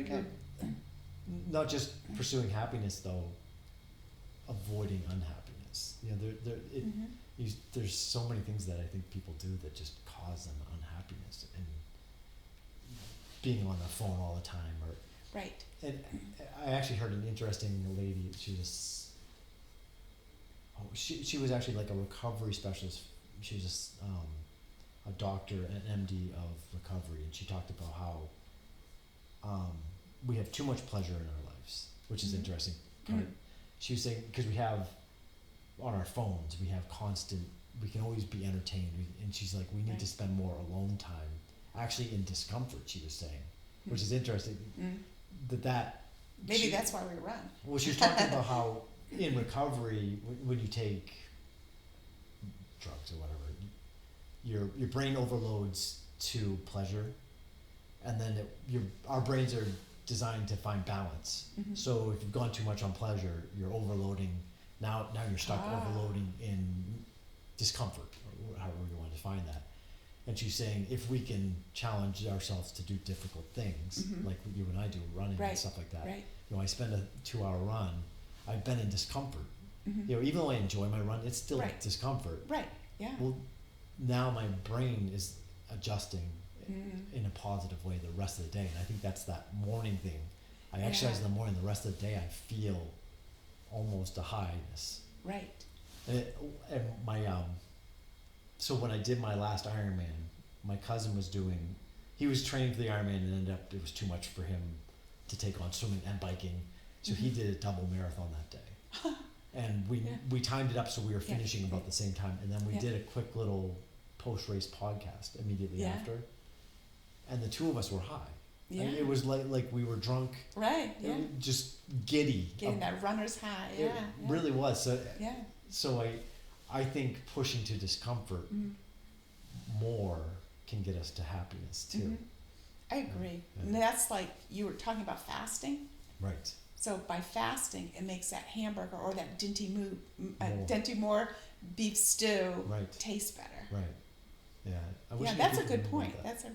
very good. Not just pursuing happiness though, avoiding unhappiness. You know, there's so many things that I think people do that just cause them unhappiness, and being on the phone all the time, or Right. and I actually heard an interesting lady. She was actually like a recovery specialist. She was a doctor, an MD of recovery, and she talked about how we have too much pleasure in our lives, which is interesting. She was saying, because we have on our phones, we can always be entertained, and she's like, we need to spend more alone time, actually in discomfort. She was saying, which is interesting. Maybe that's why we run. Well, she was talking about how in recovery, when you take drugs or whatever, your brain overloads to pleasure, and then our brains are designed to find balance. So if you've gone too much on pleasure, you're overloading. Now you're stuck overloading in discomfort, or however you want to define that. And she's saying, if we can challenge ourselves to do difficult things, like what you and I do, running and stuff like that. Right. You know, I spend a 2-hour run. I've been in discomfort. You know, even though I enjoy my run, it's still discomfort. Right. Yeah. Well, now my brain is adjusting in a positive way the rest of the day, and I think that's that morning thing. I exercise in the morning. The rest of the day, I feel almost a highness. Right. And my so when I did my last Ironman, my cousin he was training for the Ironman, and ended up it was too much for him to take on swimming and biking, so he did a double marathon that day. And we timed it up so we were finishing about the same time, and then we did a quick little post-race podcast immediately after, and the two of us were high. I mean, it was like we were drunk, right? Yeah, just giddy, getting that runner's high. It really was. So I think pushing to discomfort more can get us to happiness too. I agree. And that's like you were talking about fasting. Right. So by fasting, it makes that hamburger or that Dinty Moore beef stew taste better. Right. Yeah. I wish that's a good point. That's a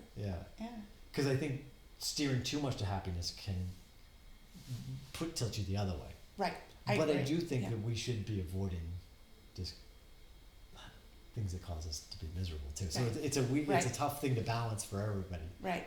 Because I think steering too much to happiness can tilt you the other way. Right. I do think that we should be avoiding things that cause us to be miserable too. So it's a tough thing to balance for everybody. Right.